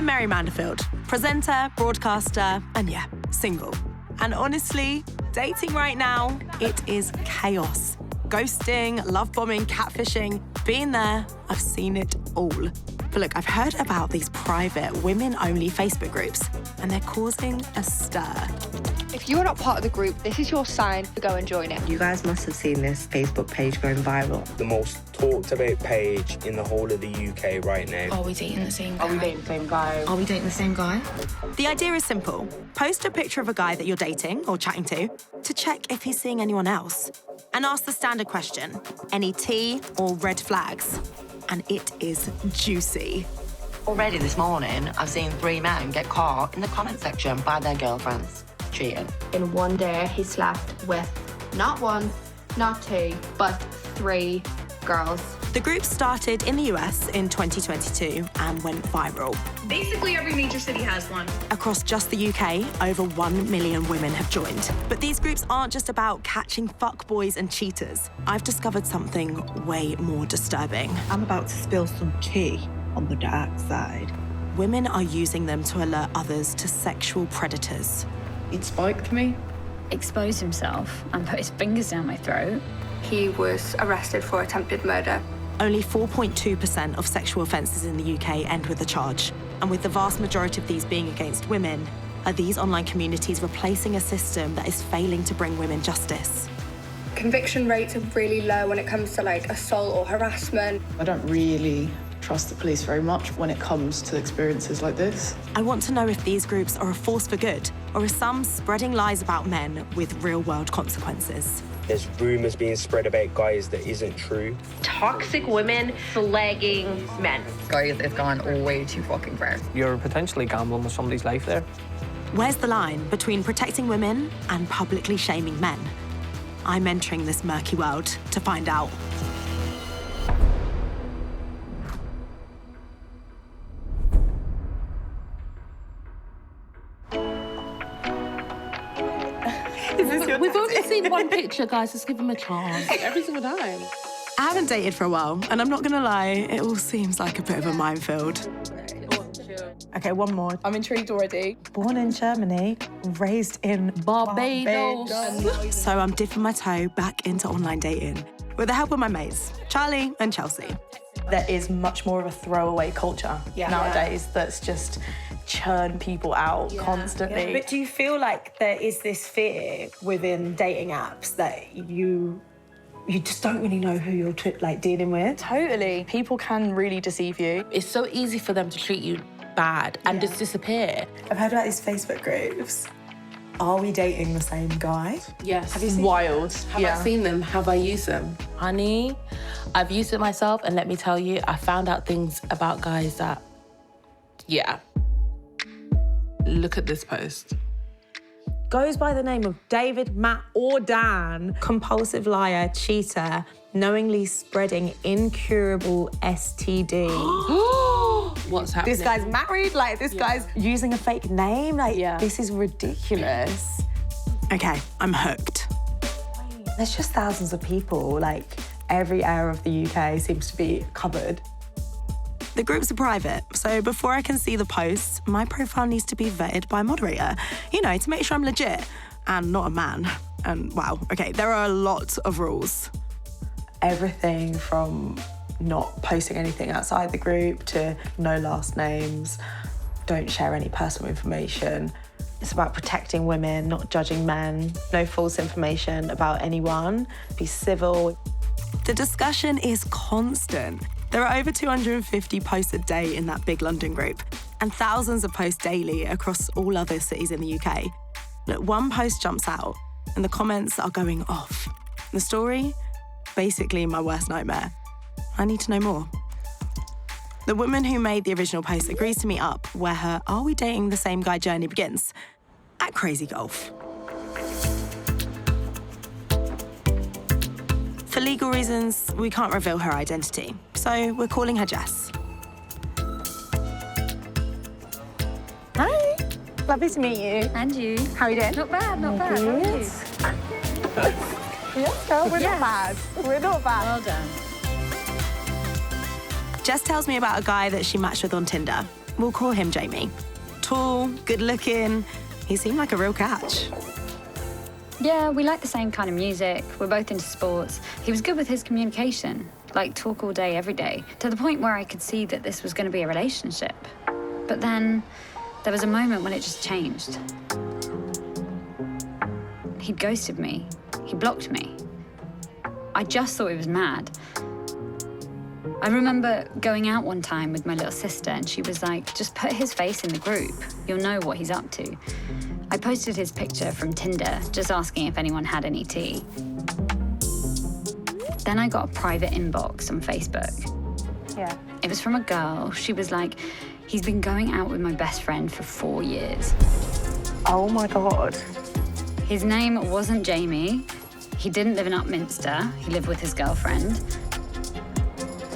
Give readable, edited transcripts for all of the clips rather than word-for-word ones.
I'm Mary Manderfield, presenter, broadcaster, and yeah, single. And honestly, dating right now, it is chaos. Ghosting, love bombing, catfishing, being there, I've seen it all. But look, I've heard about these private women-only Facebook groups, and they're causing a stir. If you are not part of the group, this is your sign to go and join it. You guys must have seen this Facebook page going viral. The most talked about page in the whole of the UK right now. Are we dating the same guy? Are we dating the same guy? Are we dating the same guy? The idea is simple. Post a picture of a guy that you're dating or chatting to check if he's seeing anyone else. And ask the standard question, any tea or red flags? And it is juicy. Already this morning, I've seen 3 men get caught in the comment section by their girlfriends cheating. In one day, he slept with not 1, not 2, but 3 girls. The group started in the US in 2022 and went viral. Basically, every major city has one. Across just the UK, over 1 million women have joined. But these groups aren't just about catching fuckboys and cheaters. I've discovered something way more disturbing. I'm about to spill some tea on the dark side. Women are using them to alert others to sexual predators. It spiked me. Exposed himself and put his fingers down my throat. He was arrested for attempted murder. Only 4.2% of sexual offences in the UK end with a charge. And with the vast majority of these being against women, are these online communities replacing a system that is failing to bring women justice? Conviction rates are really low when it comes to like assault or harassment. I don't really trust the police very much when it comes to experiences like this. I want to know if these groups are a force for good, or are some spreading lies about men with real-world consequences? There's rumours being spread about guys that isn't true. Toxic women slagging men. Guys, it's gone way too fucking far. You're potentially gambling with somebody's life there. Where's the line between protecting women and publicly shaming men? I'm entering this murky world to find out. We've only seen one picture, guys. Let's give him a chance. Every single time. I haven't dated for a while, and I'm not gonna lie, it all seems like a bit of a minefield. Okay, one more. I'm intrigued already. Born in Germany, raised in Barbados. So I'm dipping my toe back into online dating with the help of my mates, Charlie and Chelsea. There is much more of a throwaway culture nowadays that's just churn people out constantly. But do you feel like there is this fear within dating apps that you just don't really know who you're dealing with? Totally. People can really deceive you. It's so easy for them to treat you bad and just disappear. I've heard about these Facebook groups. Are we dating the same guy? Yes. Have you seen Wild. Have I seen them? Have I used them? Honey, I've used it myself, and let me tell you, I found out things about guys that, yeah. Look at this post. Goes by the name of David, Matt, or Dan. Compulsive liar, cheater, knowingly spreading incurable STD. What's happening? This guy's married, this guy's using a fake name. This is ridiculous. Okay, I'm hooked. There's just thousands of people, every area of the UK seems to be covered. The groups are private, so before I can see the posts, my profile needs to be vetted by a moderator, to make sure I'm legit and not a man. And wow, okay, there are a lot of rules. Everything from not posting anything outside the group to no last names, don't share any personal information. It's about protecting women, not judging men, no false information about anyone, be civil. The discussion is constant. There are over 250 posts a day in that big London group, and thousands of posts daily across all other cities in the UK. Look, one post jumps out, and the comments are going off. The story? Basically my worst nightmare. I need to know more. The woman who made the original post agrees to meet up where her "Are we dating the same guy" journey begins, at Crazy Golf. For legal reasons, we can't reveal her identity, so we're calling her Jess. Hi, lovely to meet you. And you. How are you doing? Not bad, not bad. How are you? Yes, girl, we're not bad. We're not bad. Well done. Jess tells me about a guy that she matched with on Tinder. We'll call him Jamie. Tall, good-looking, he seemed like a real catch. Yeah, we like the same kind of music. We're both into sports. He was good with his communication, like talk all day, every day, to the point where I could see that this was going to be a relationship. But then there was a moment when it just changed. He'd ghosted me. He blocked me. I just thought he was mad. I remember going out one time with my little sister and she was like, just put his face in the group. You'll know what he's up to. I posted his picture from Tinder, just asking if anyone had any tea. Then I got a private inbox on Facebook. Yeah. It was from a girl. She was like, he's been going out with my best friend for 4 years. Oh my God. His name wasn't Jamie. He didn't live in Upminster. He lived with his girlfriend.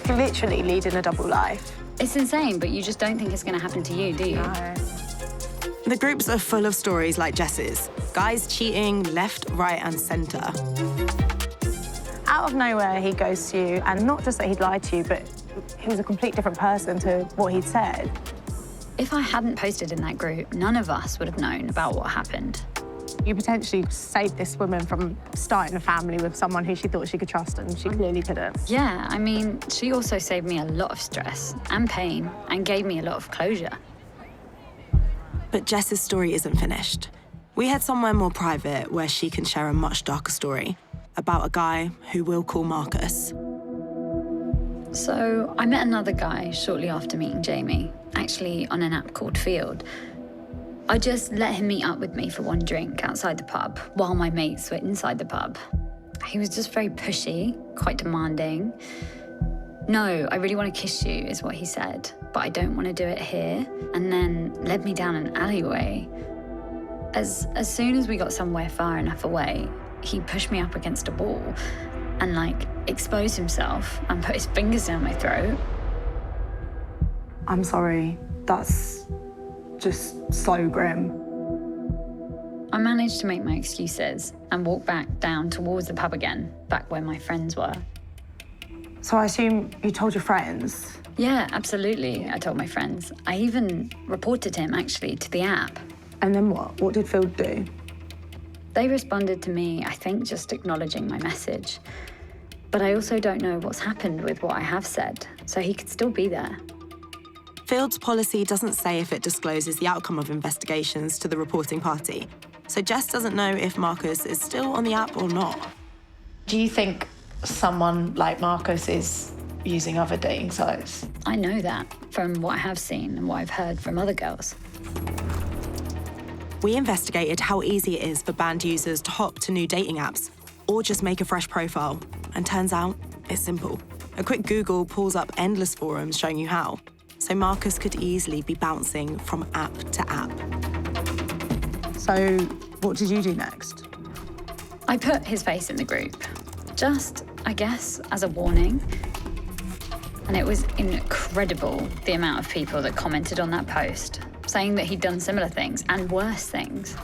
You're literally leading a double life. It's insane, but you just don't think it's going to happen to you, do you? No. The groups are full of stories like Jess's. Guys cheating left, right, and centre. Out of nowhere, he goes to you, and not just that he'd lied to you, but he was a complete different person to what he'd said. If I hadn't posted in that group, none of us would have known about what happened. You potentially saved this woman from starting a family with someone who she thought she could trust, and she clearly couldn't. Yeah, I mean, she also saved me a lot of stress and pain and gave me a lot of closure. But Jess's story isn't finished. We head somewhere more private where she can share a much darker story about a guy who we'll call Marcus. So I met another guy shortly after meeting Jamie, actually on an app called Field. I just let him meet up with me for one drink outside the pub while my mates were inside the pub. He was just very pushy, quite demanding. No, I really want to kiss you, is what he said, but I don't want to do it here, and then led me down an alleyway. As soon as we got somewhere far enough away, he pushed me up against a wall and, exposed himself and put his fingers down my throat. I'm sorry, that's just so grim. I managed to make my excuses and walk back down towards the pub again, back where my friends were. So I assume you told your friends? Yeah, absolutely, I told my friends. I even reported him, actually, to the app. And then what? What did Field do? They responded to me, I think, just acknowledging my message. But I also don't know what's happened with what I have said, so he could still be there. Field's policy doesn't say if it discloses the outcome of investigations to the reporting party, so Jess doesn't know if Marcus is still on the app or not. Do you think someone like Marcus is using other dating sites? I know that from what I have seen and what I've heard from other girls. We investigated how easy it is for banned users to hop to new dating apps or just make a fresh profile, and turns out it's simple. A quick Google pulls up endless forums showing you how. So Marcus could easily be bouncing from app to app. So what did you do next? I put his face in the group, just, I guess, as a warning. And it was incredible, the amount of people that commented on that post, saying that he'd done similar things and worse things.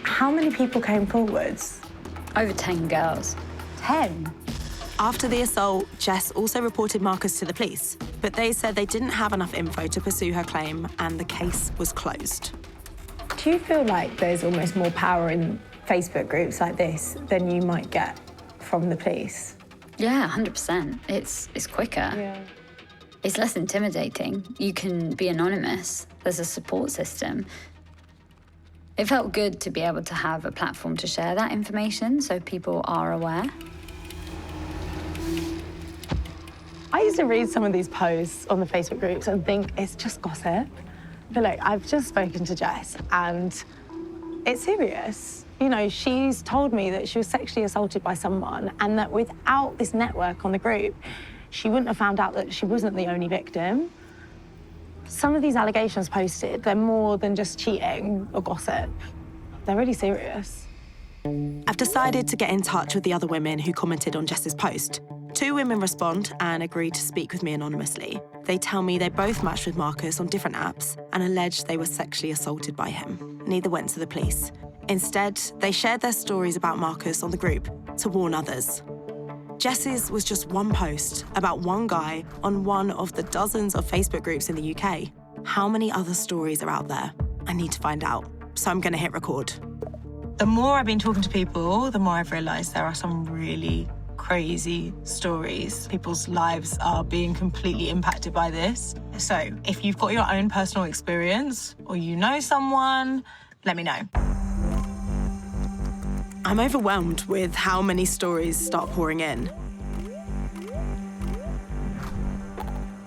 How many people came forwards? Over 10 girls. 10? After the assault, Jess also reported Marcus to the police, but they said they didn't have enough info to pursue her claim and the case was closed. Do you feel like there's almost more power in Facebook groups like this than you might get from the police? Yeah, 100%. It's quicker. Yeah. It's less intimidating. You can be anonymous. There's a support system. It felt good to be able to have a platform to share that information so people are aware. I used to read some of these posts on the Facebook groups and think it's just gossip. But look, I've just spoken to Jess and it's serious. You know, she's told me that she was sexually assaulted by someone and that without this network on the group, she wouldn't have found out that she wasn't the only victim. Some of these allegations posted, they're more than just cheating or gossip. They're really serious. I've decided to get in touch with the other women who commented on Jess's post. 2 women respond and agree to speak with me anonymously. They tell me they both matched with Marcus on different apps and alleged they were sexually assaulted by him. Neither went to the police. Instead, they shared their stories about Marcus on the group to warn others. Jess's was just one post about one guy on one of the dozens of Facebook groups in the UK. How many other stories are out there? I need to find out. So I'm going to hit record. The more I've been talking to people, the more I've realised there are some really crazy stories. People's lives are being completely impacted by this. So if you've got your own personal experience or you know someone, let me know. I'm overwhelmed with how many stories start pouring in.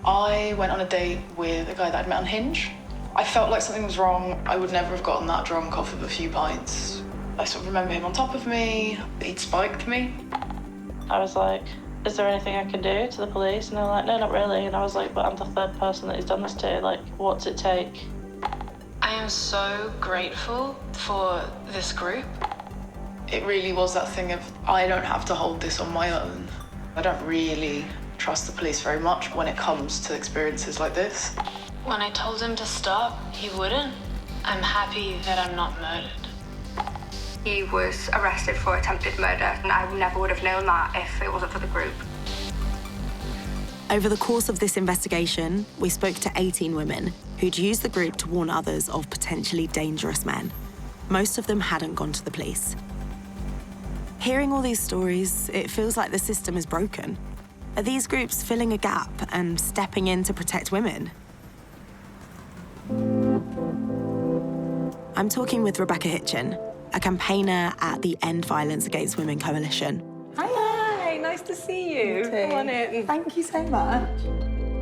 I went on a date with a guy that I'd met on Hinge. I felt like something was wrong. I would never have gotten that drunk off of a few pints. I sort of remember him on top of me. He'd spiked me. I was like, is there anything I can do to the police? And they were like, no, not really. And I was like, but I'm the third person that he's done this to. Like, what's it take? I am so grateful for this group. It really was that thing of, I don't have to hold this on my own. I don't really trust the police very much when it comes to experiences like this. When I told him to stop, he wouldn't. I'm happy that I'm not murdered. He was arrested for attempted murder, and I never would have known that if it wasn't for the group. Over the course of this investigation, we spoke to 18 women who'd used the group to warn others of potentially dangerous men. Most of them hadn't gone to the police. Hearing all these stories, it feels like the system is broken. Are these groups filling a gap and stepping in to protect women? I'm talking with Rebecca Hitchen, a campaigner at the End Violence Against Women Coalition. Hi, nice to see you. Come on in. Thank you so much.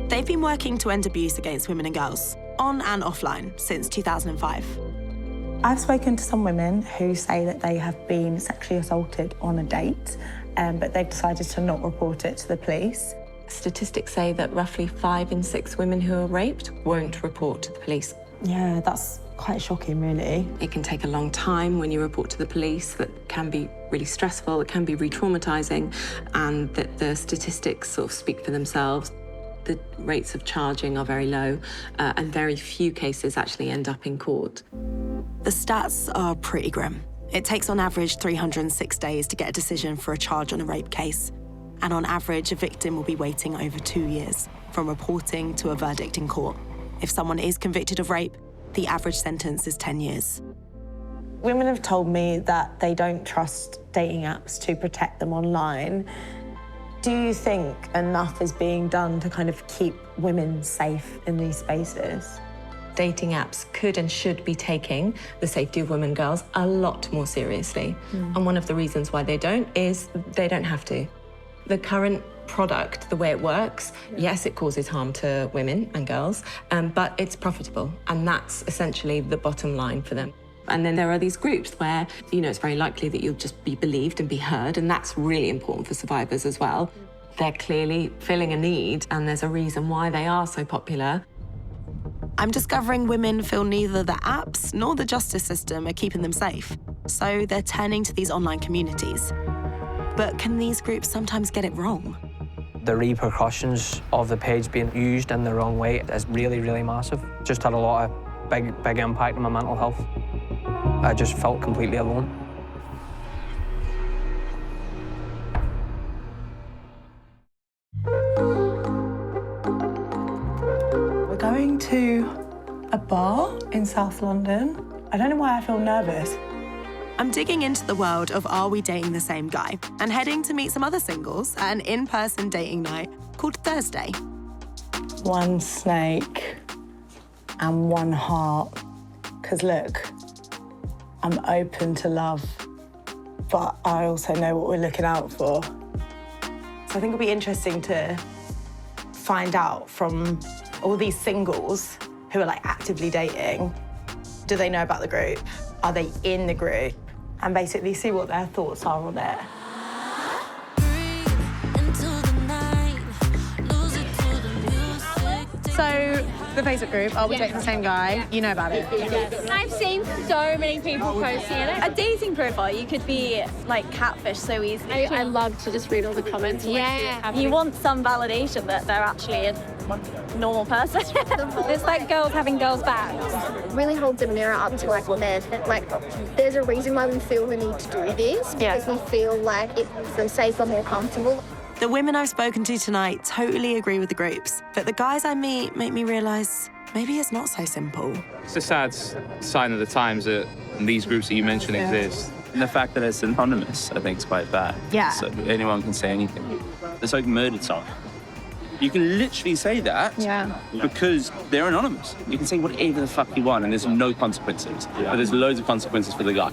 They've been working to end abuse against women and girls, on and offline, since 2005. I've spoken to some women who say that they have been sexually assaulted on a date, but they've decided to not report it to the police. Statistics say that roughly 5 in 6 women who are raped won't report to the police. Yeah, that's quite shocking, really. It can take a long time when you report to the police. That can be really stressful, it can be re-traumatizing, and that the statistics sort of speak for themselves. The rates of charging are very low, and very few cases actually end up in court. The stats are pretty grim. It takes on average 306 days to get a decision for a charge on a rape case. And on average, a victim will be waiting over 2 years, from reporting to a verdict in court. If someone is convicted of rape, the average sentence is 10 years. Women have told me that they don't trust dating apps to protect them online. Do you think enough is being done to kind of keep women safe in these spaces? Dating apps could and should be taking the safety of women and girls a lot more seriously. And one of the reasons why they don't is they don't have to. The current product, the way it works, yes, it causes harm to women and girls, but it's profitable, and that's essentially the bottom line for them. And then there are these groups where, you know, it's very likely that you'll just be believed and be heard, and that's really important for survivors as well. They're clearly filling a need, and there's a reason why they are so popular. I'm discovering women feel neither the apps nor the justice system are keeping them safe, so they're turning to these online communities. But can these groups sometimes get it wrong? The repercussions of the page being used in the wrong way is really, really massive. Just had a lot of big impact on my mental health. I just felt completely alone. We're going to a bar in South London. I don't know why I feel nervous. I'm digging into the world of Are We Dating the Same Guy and heading to meet some other singles at an in-person dating night called Thursday. One snake and one heart. Because look, I'm open to love, but I also know what we're looking out for. So I think it'll be interesting to find out from all these singles who are like actively dating, do they know about the group? Are they in the group? And basically see what their thoughts are on it. So, the Facebook group, Are We Dating the Same Guy? You know about it? I've seen so many people posting it. A dating profile, you could be like catfish so easily. I love to just read all the comments. Yeah. You want some validation that they're actually a normal person. It's like girls having girls' backs. Really holds a mirror up to like men. Like, there's a reason why we feel we need to do this, because we feel like it makes them safer, more comfortable. The women I've spoken to tonight totally agree with the groups, but the guys I meet make me realise maybe it's not so simple. It's a sad sign of the times that these groups that you mentioned exist. And the fact that it's anonymous, I think, is quite bad. Yeah. So anyone can say anything. It's like murder talk. You can literally say that because they're anonymous. You can say whatever the fuck you want and there's no consequences. But there's loads of consequences for the guy.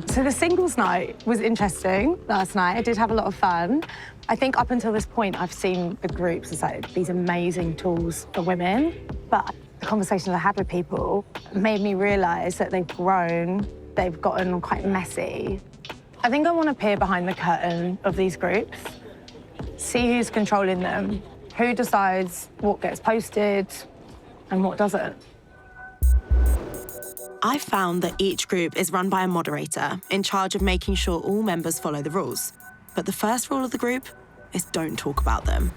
So the singles night was interesting last night. I did have a lot of fun. I think up until this point, I've seen the groups as like these amazing tools for women. But the conversations I had with people made me realise that they've grown, they've gotten quite messy. I think I want to peer behind the curtain of these groups, see who's controlling them, who decides what gets posted and what doesn't. I found that each group is run by a moderator in charge of making sure all members follow the rules. But the first rule of the group is don't talk about them.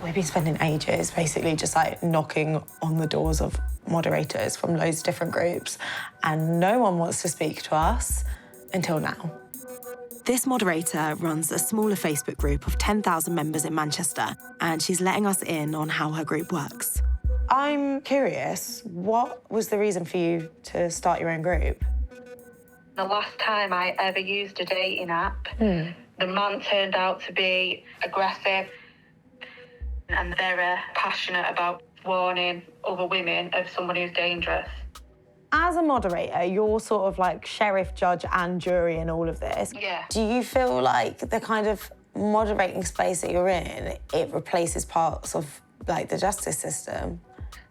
We've been spending ages basically just like knocking on the doors of moderators from loads of different groups, and no one wants to speak to us until now. This moderator runs a smaller Facebook group of 10,000 members in Manchester, and she's letting us in on how her group works. I'm curious, what was the reason for you to start your own group? The last time I ever used a dating app, the man turned out to be aggressive and very passionate about warning other women of someone who's dangerous. As a moderator, you're sort of like sheriff, judge and jury in all of this. Yeah. Do you feel like the kind of moderating space that you're in, it replaces parts of like the justice system?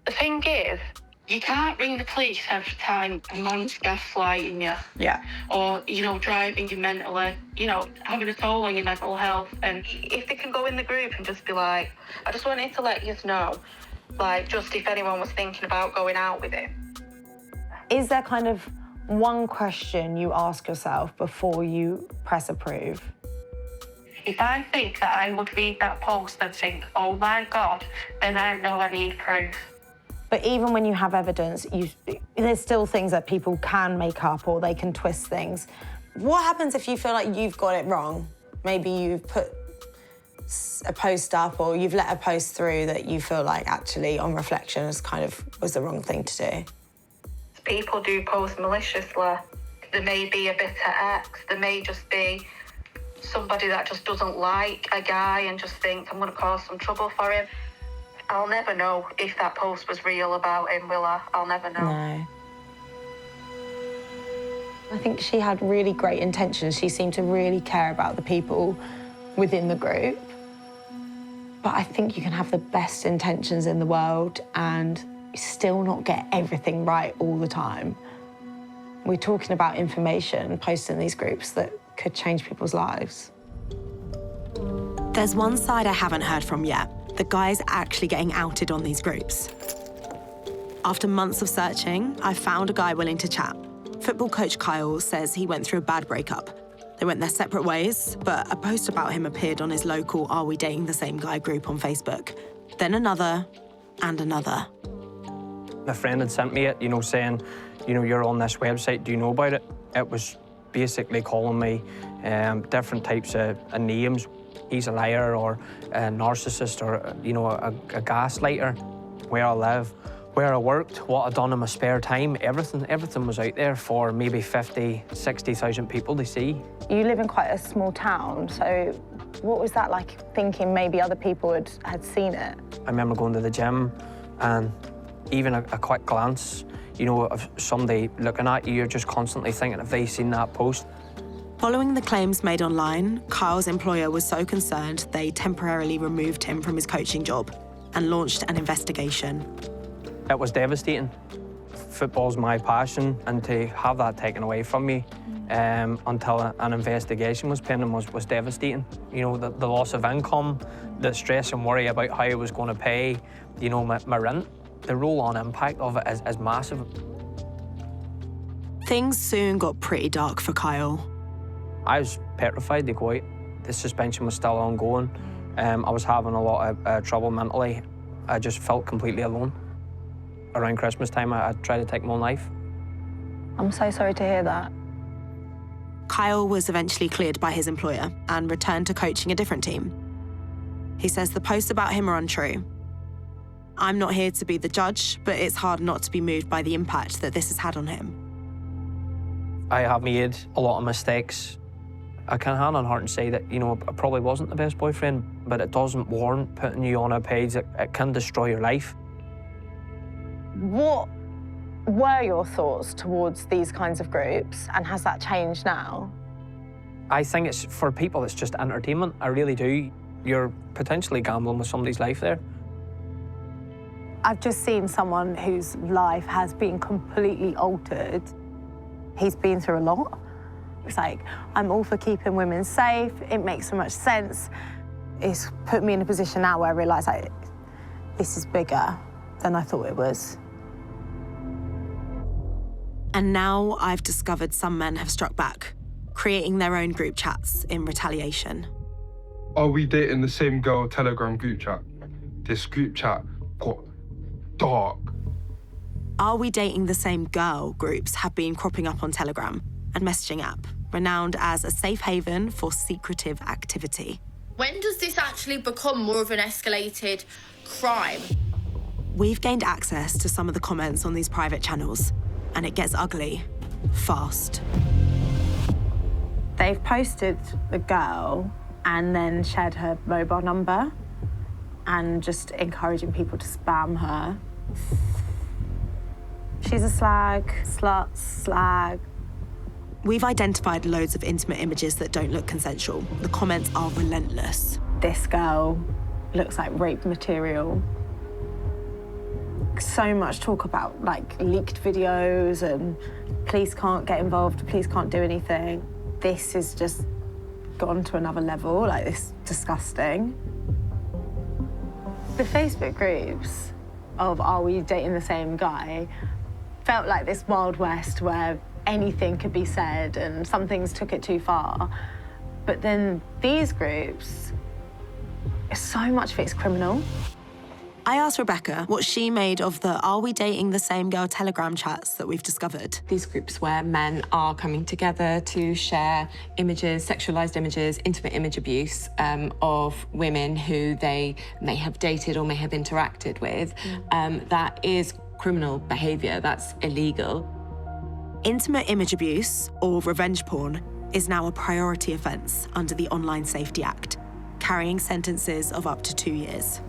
The thing is, you can't ring the police every time a man's gaslighting you. Yeah. Or, driving you mentally, having a toll on your mental health. And if they can go in the group and just be like, I just wanted to let you know, like, just if anyone was thinking about going out with him. Is there kind of one question you ask yourself before you press approve? If I think that I would read that post and think, oh my God, then I know I need proof. But even when you have evidence, there's still things that people can make up or they can twist things. What happens if you feel like you've got it wrong? Maybe you've put a post up or you've let a post through that you feel like actually on reflection was the wrong thing to do. People do post maliciously. There may be a bitter ex, there may just be somebody that just doesn't like a guy and just thinks, I'm going to cause some trouble for him. I'll never know if that post was real about him, will I? I'll never know. No. I think she had really great intentions. She seemed to really care about the people within the group. But I think you can have the best intentions in the world and still not get everything right all the time. We're talking about information posted in these groups that could change people's lives. There's one side I haven't heard from yet. The guys actually getting outed on these groups. After months of searching, I found a guy willing to chat. Football coach Kyle says he went through a bad breakup. They went their separate ways, but a post about him appeared on his local Are We Dating the Same Guy group on Facebook. Then another and another. A friend had sent me it, saying, you're on this website, do you know about it? It was basically calling me different types of names. He's a liar or a narcissist or, a gaslighter. Where I live, where I worked, what I'd done in my spare time, everything was out there for maybe 50, 60,000 people to see. You live in quite a small town, so what was that like, thinking maybe other people had seen it? I remember going to the gym and even a quick glance, of somebody looking at you, you're just constantly thinking, have they seen that post? Following the claims made online, Kyle's employer was so concerned they temporarily removed him from his coaching job and launched an investigation. It was devastating. Football's my passion, and to have that taken away from me until an investigation was pending was devastating. The loss of income, the stress and worry about how I was going to pay, my rent. The roll-on impact of it is massive. Things soon got pretty dark for Kyle. I was petrified to go out. The suspension was still ongoing. I was having a lot of trouble mentally. I just felt completely alone. Around Christmas time, I tried to take my own life. I'm so sorry to hear that. Kyle was eventually cleared by his employer and returned to coaching a different team. He says the posts about him are untrue. I'm not here to be the judge, but it's hard not to be moved by the impact that this has had on him. I have made a lot of mistakes. I can hand on heart and say that, you know, I probably wasn't the best boyfriend, but it doesn't warrant putting you on a page that it can destroy your life. What were your thoughts towards these kinds of groups, and has that changed now? I think it's, for people, it's just entertainment. I really do. You're potentially gambling with somebody's life there. I've just seen someone whose life has been completely altered. He's been through a lot. It's like, I'm all for keeping women safe. It makes so much sense. It's put me in a position now where I realise, like, this is bigger than I thought it was. And now I've discovered some men have struck back, creating their own group chats in retaliation. Are we dating the same girl Telegram group chat? This group chat got dark. Are we dating the same girl groups have been cropping up on Telegram, a messaging app renowned as a safe haven for secretive activity. When does this actually become more of an escalated crime? We've gained access to some of the comments on these private channels, and it gets ugly fast. They've posted the girl and then shared her mobile number and just encouraging people to spam her. She's a slag, slut, slag. We've identified loads of intimate images that don't look consensual. The comments are relentless. This girl looks like rape material. So much talk about, like, leaked videos and police can't get involved, police can't do anything. This has just gone to another level, like, this disgusting. The Facebook groups of Are We Dating the Same Guy felt like this Wild West where anything could be said and some things took it too far. But then these groups, so much of it's criminal. I asked Rebecca what she made of the Are We Dating the Same Girl Telegram chats that we've discovered. These groups where men are coming together to share images, sexualised images, intimate image abuse of women who they may have dated or may have interacted with. That is criminal behaviour, that's illegal. Intimate image abuse, or revenge porn, is now a priority offence under the Online Safety Act, carrying sentences of up to 2 years.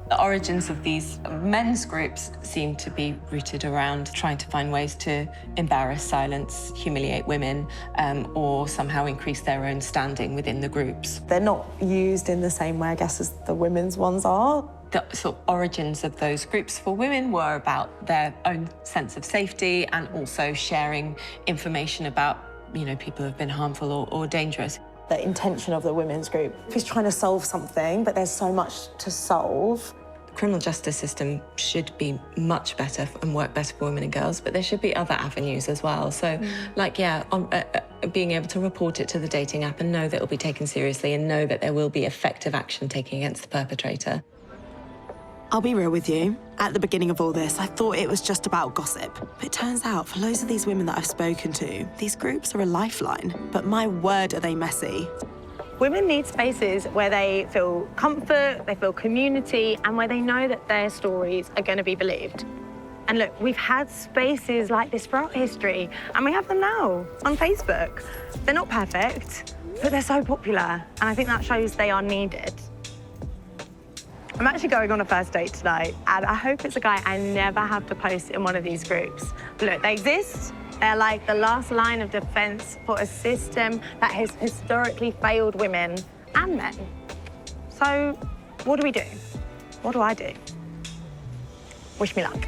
The origins of these men's groups seem to be rooted around trying to find ways to embarrass, silence, humiliate women, or somehow increase their own standing within the groups. They're not used in the same way, I guess, as the women's ones are. The sort of origins of those groups for women were about their own sense of safety and also sharing information about, you know, people who have been harmful or dangerous. The intention of the women's group is trying to solve something, but there's so much to solve. The criminal justice system should be much better and work better for women and girls, but there should be other avenues as well. So, like, yeah, being able to report it to the dating app and know that it will be taken seriously and know that there will be effective action taken against the perpetrator. I'll be real with you. At the beginning of all this, I thought it was just about gossip. But it turns out, for loads of these women that I've spoken to, these groups are a lifeline. But my word, are they messy. Women need spaces where they feel comfort, they feel community, and where they know that their stories are going to be believed. And look, we've had spaces like this throughout history, and we have them now on Facebook. They're not perfect, but they're so popular, and I think that shows they are needed. I'm actually going on a first date tonight, and I hope it's a guy I never have to post in one of these groups. Look, they exist. They're like the last line of defense for a system that has historically failed women and men. So what do we do? What do I do? Wish me luck.